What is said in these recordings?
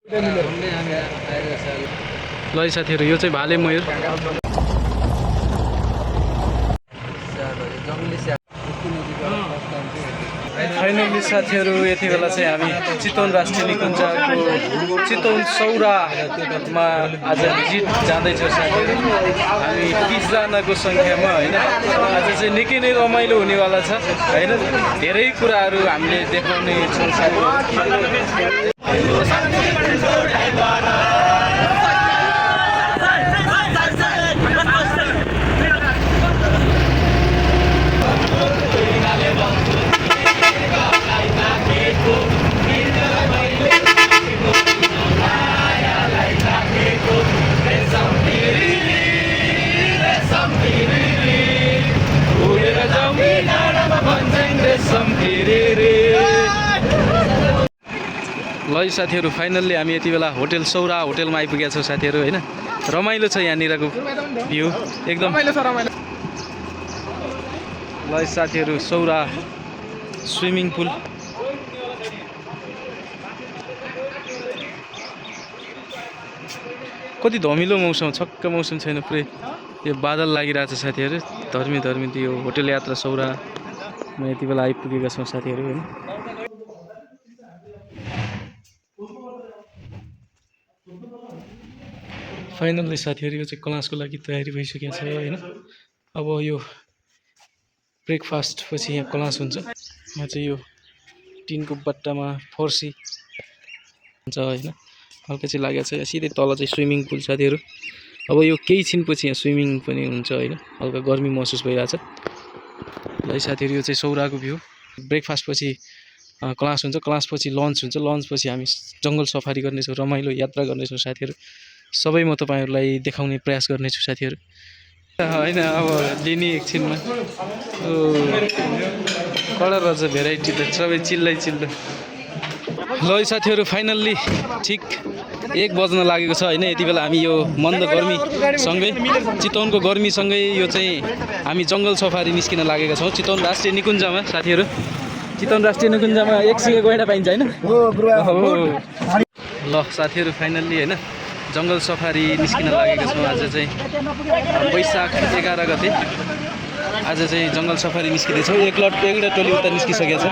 ल साथीहरु यो चाहिँ भाले मयूर फाइनली साथीहरु यति बेला चाहिँ हामी चितवन राष्ट्रिय निकुञ्जको चितवन सौरामा आज भिजिट जाँदैछौँ साथीहरु हामी 30 जनाको संख्यामा हैन आज चाहिँ निकै नै रमाइलो हुनेवाला छ हैन धेरै कुराहरु हामीले देखाउने छौँ साथीहरु ल साथीहरु फाइनल्ली हामी यति बेला होटल सौरा होटलमा आइपुगेका छौं साथीहरु हैन रमाइलो छ यहाँनिरको भ्यू एकदम रमाइलो छ रमाइलो ल साथीहरु सौरा स्विमिङ पुल कति धमिलो मौसम छक्क मौसम छैन पुरै यो बादल लागिरहेछ साथीहरु धर्मी यो होटल यात्रा सौरा म यति बेला आइपुगेका छौं साथीहरु हैन फाइनल्ली साथीहरु यो चाहिँ क्लासको लागि तयारी भइसकेको छ हैन अब यो ब्रेकफास्ट पछि यहाँ क्लास हुन्छ म चाहिँ यो टिनको बट्टामा फर्सी हुन्छ हैन हल्का चाहिँ लागेको छ सिधै तल चाहिँ स्विमिङ पुल साथीहरु अब यो केही छिनपछि यहाँ स्विमिङ पनि हुन्छ हैन हल्का गर्मी महसुस भइरहेछ ल साथीहरु यो चाहिँ सौराको भ्यू ब्रेकफास्ट पछि क्लास हुन्छ क्लास पछि लन्च हुन्छ लन्च पछि हामी जंगल सफारी गर्नेछौं रमाइलो यात्रा गर्नेछौं साथीहरु सबै म तपाईहरुलाई देखाउने प्रयास गर्नेछु साथीहरु हैन अब लिनी एकछिनमा ओ कलर अझ भेराइटी त सबै चिल्लै ल साथीहरु फाइनल्ली ठीक 1 बज्न लागेको छ हैन यति बेला हामी यो मन्द गर्मी सँगै चितवनको गर्मी सँगै यो चाहिँ हामी जंगल सफारी निस्किन लागेका छौं चितवन राष्ट्रिय निकुञ्जमा साथीहरु चितवन राष्ट्रिय निकुञ्जमा एक सिंगे गैंडा पाइन्छ हैन ल साथीहरु फाइनल्ली हैन जंगल सफारी निस्किन लागेका छौं आज चाहिँ वैशाख 11 गते आज चाहिँ जंगल सफारी निस्किदैछौं एउटा टोली उता निस्किसकेको छ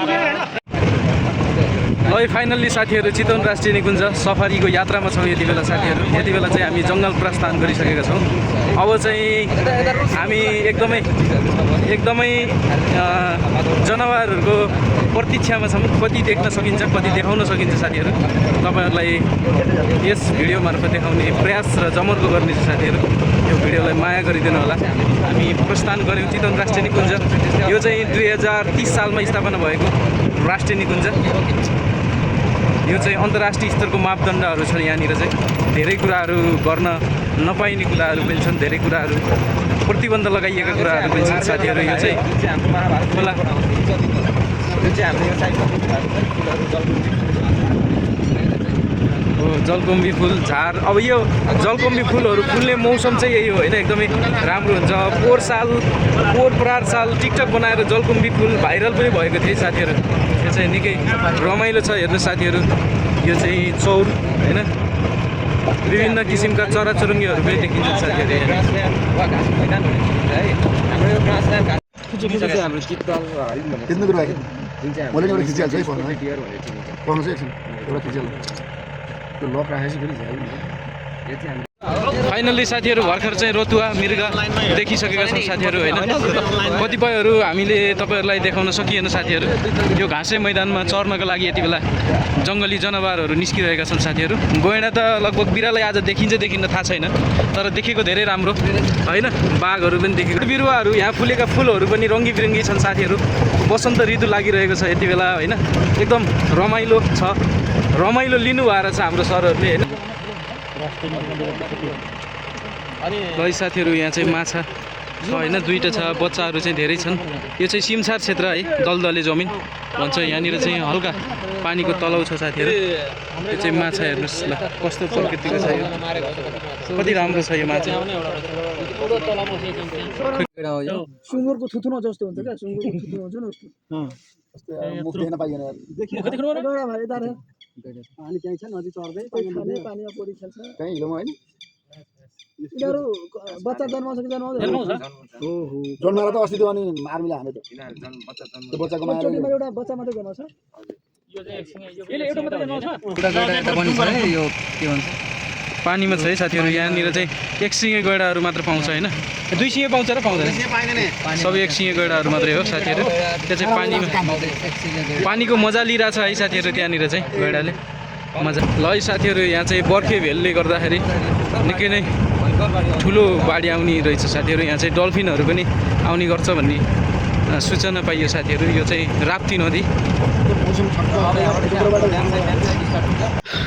ल फाइनल्ली साथीहरु चितवन राष्ट्रिय निकुञ्ज सफारीको यात्रामा छौं यति बेला साथीहरु यति बेला चाहिँ हामी जंगल प्रस्थान गरिसकेका छौं अब चाहिँ हामी एकदमै जनावरहरुको प्रतीक्षामा छौं कति देख्न सकिन्छ कति देखाउन सकिन्छ साथीहरु तपाईहरुलाई यस भिडियो मार्फत देखाउने प्रयास र जमर्को गर्ने छ साथीहरु यो भिडियोलाई माया गरिदिनु होला हामी प्रस्थान गर्यौं चितवन राष्ट्रिय निकुञ्ज यो चाहिँ 2030 सालमा स्थापना भएको राष्ट्रिय निकुञ्ज यो चाहिँ अन्तर्राष्ट्रिय स्तरको मापदण्डहरु छन् यहाँनिर चाहिँ धेरै कुराहरु गर्न नपाइने कुराहरु पनि छन् धेरै कुराहरु प्रतिबन्ध लगाइएका कुराहरु पनि छन् साथीहरु यो चाहिँ खोला जलकुम्भी फुल झार अब यो जलकुम्भी फुलहरु फुल्ने मौसम चाहिँ यही हो हैन एकदमै राम्रो हुन्छ पोहोर परार साल टिकटक बनाएर जलकुम्भी फुल भाइरल पनि भएको थियो साथीहरु यो चाहिँ निकै रमाइलो छ हेर्नु साथीहरु यो चाहिँ चौर हैन विभिन्न किसिमका चराचुरुङ्गीहरु पनि देखिन्छ साथीहरु हाम्रो चितवन किन्नु कुरा मैले एउटा खिचिहाल्छु है फोन है फोन चाहिँ एकछिन एउटा खिचिहाल्छु त्यो लक राखेपछि फेरि फाइनल्ली साथीहरु भर्खर चाहिँ रतुवा मृग देखिसकेका छौं साथीहरु हैन कतिपयहरु हामीले तपाईहरुलाई देखाउन सकिएन साथीहरु यो घाँसे मैदानमा चर्नको लागि यति बेला जंगली जनावरहरु निस्किरहेका छन् साथीहरु गैंडा त लगभग बिरालै आज देखिन्छ देखिन्न थाहा छैन तर देखेको धेरै राम्रो हैन बाघहरु पनि देखेको बिरुवाहरु यहाँ फुलेका फूलहरु पनि रंगीबिरंगी छन् साथीहरु वसन्त ऋतु लागिरहेको छ यति बेला हैन एकदम रमाइलो छ रमाइलो लिनु भएर छ हाम्रो सरहरुले हैन ल साथीहरु यहाँ चाहिँ माछा छ हैन दुईटा छ बच्चाहरु चाहिँ धेरै छन् यो चाहिँ सिमसार क्षेत्र है दलदले जमिन भन्छ यहाँनिर चाहिँ हल्का पानीको तलाउ छ साथीहरु यो चाहिँ माछा हेर्नुस् ल कस्तो प्रकृतिको छ यो कति राम्रो छ यो माछा सुँगुरको थुथुनो जस्तो हुन्छ क्या सुँगुरको थुथुनो हुन्छ नि उस्तो मुख देख्न पाइएन देखिन अनि त्यही छ नदी चढ्दै पानीमा पौडी खेल्छ कहीँ हिलोमा होइन यिनीहरू बच्चा जन्माउँछ कि जन्माउँदैन ओहो जन्माएर त अस्ति त्यो अनि आर्मीले हाने त त्यो बच्चाको माया एकचोटिमा एउटा बच्चा मात्रै जन्माउँछ पानीमा छ है साथीहरू यहाँनिर चाहिँ एक सिङे गैडाहरू मात्र पाउँछ होइन दुई सिङे पाउँछ र पाउँदैन सबै एक सिङे गैडाहरू मात्रै हो साथीहरू त्यो चाहिँ पानीमा पानीको मजा लिइरहेछ है साथीहरू त्यहाँनिर चाहिँ गैडाले मजा ल है साथीहरू यहाँ चाहिँ बर्खे भेलले गर्दाखेरि निकै नै ठुलो बाढी आउने रहेछ साथीहरू यहाँ चाहिँ डल्फिनहरू पनि आउने गर्छ भन्ने सूचना पाइयो साथीहरू यो चाहिँ राप्ती नदी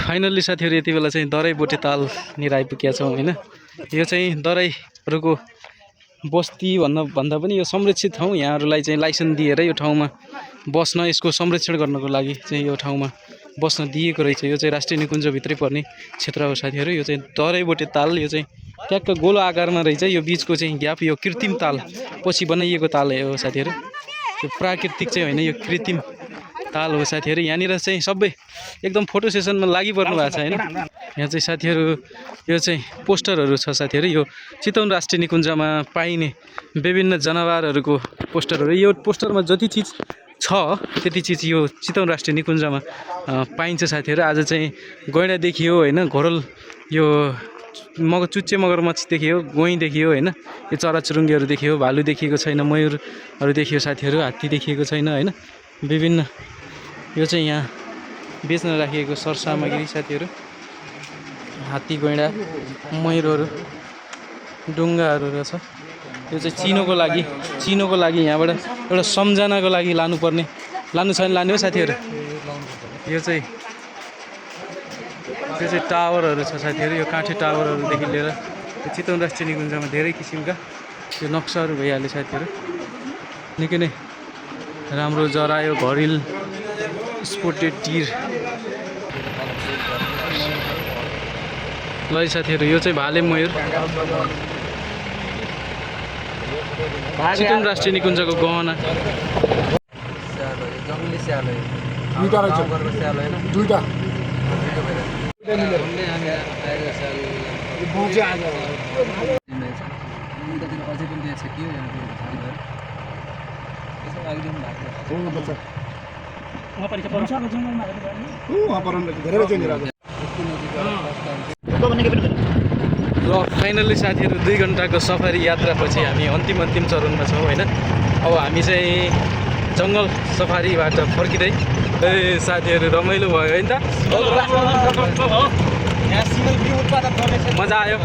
फाइनल्ली साथीहरू यति बेला चाहिँ दराई बोटे तालनिर आइपुगेका छौँ होइन यो चाहिँ दराईहरूको बस्ती भन्दा पनि यो संरक्षित ठाउँ यहाँहरूलाई चाहिँ लाइसेन्स दिएर यो ठाउँमा बस्न यसको संरक्षण गर्नको लागि चाहिँ यो ठाउँमा बस्न दिएको रहेछ यो चाहिँ राष्ट्रिय निकुञ्जभित्रै पर्ने क्षेत्र हो साथीहरू यो चाहिँ दराई बोटे ताल यो चाहिँ ट्याक्क गोलो आकारमा रहेछ यो बिचको चाहिँ ग्याप यो कृत्रिम ताल पछि बनाइएको ताल हो साथीहरू यो प्राकृतिक चाहिँ होइन यो कृत्रिम ताल हो साथीहरू यहाँनिर चाहिँ सबै एकदम फोटो सेसनमा लागिपर्नु भएको छ होइन यहाँ चाहिँ साथीहरू यो चाहिँ पोस्टरहरू छ साथीहरू यो चितवन राष्ट्रिय निकुञ्जमा पाइने विभिन्न जनावरहरूको पोस्टरहरू यो पोस्टरमा जति चिज छ त्यति चिज यो चितवन राष्ट्रिय निकुञ्जमा पाइन्छ साथीहरू आज चाहिँ गैँडा देखियो होइन घोरल यो चुच्चे मगरमच्छ देखियो गोही देखियो होइन यो चराचुरुङ्गीहरू देखियो भालु देखिएको छैन मयूरहरू देखियो साथीहरू हात्ती देखिएको छैन होइन विभिन्न यो चाहिँ यहाँ बेच्न राखिएको सरसामग्री साथीहरू हात्ती गैँडा मयूरहरू डुङ्गाहरू रहेछ यो चाहिँ चिनोको लागि यहाँबाट एउटा सम्झनाको लागि लानु छ भने लाने हो साथीहरू यो चाहिँ टावरहरू छ साथीहरू यो काठे टावरहरूदेखि लिएर यो चितवन राष्ट्रिय निकुञ्जमा धेरै किसिमका यो नक्साहरू भइहाल्यो साथीहरू निकै नै राम्रो जरा यो घरिल स्पोटेड डिर ल साथीहरू यो चाहिँ भाले मयूर चितवन राष्ट्रिय निकुञ्जको गहना दुईटा र फाइनल्ली साथीहरू 2 घन्टाको सफारी यात्रापछि हामी अन्तिम चरणमा छौँ होइन अब हामी चाहिँ जङ्गल सफारीबाट फर्किँदै साथीहरू रमाइलो भयो है त मजा आयो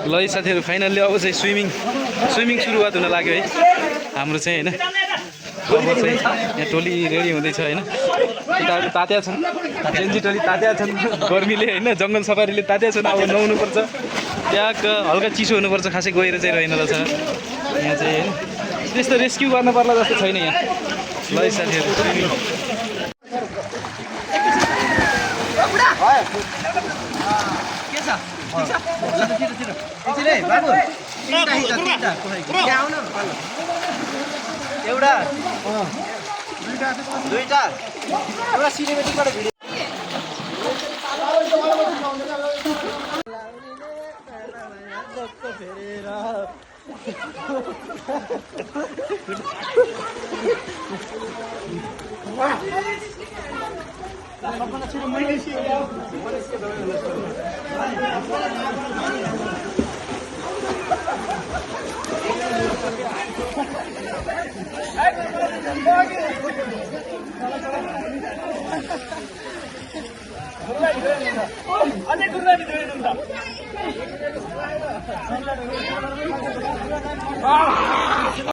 ल साथीहरू फाइनल्ली अब चाहिँ स्विमिङ सुरुवात हुन लाग्यो है हाम्रो चाहिँ होइन अब चाहिँ यहाँ टोली रेडी हुँदैछ होइन यताहरू तात्या छन् जेन्जी टोली तात्या छन् गर्मीले होइन जङ्गल सफारीले तात्या छन् अब नुहाउनुपर्छ ट्याक हल्का चिसो हुनुपर्छ खासै गएर चाहिँ रहेन रहेछ यहाँ चाहिँ होइन त्यस्तो रेस्क्यु गर्न पर्ला जस्तो छैन यहाँ ल साथीहरू एउटा दुईटा एउटा सिनेमेटिकबाट भिडियो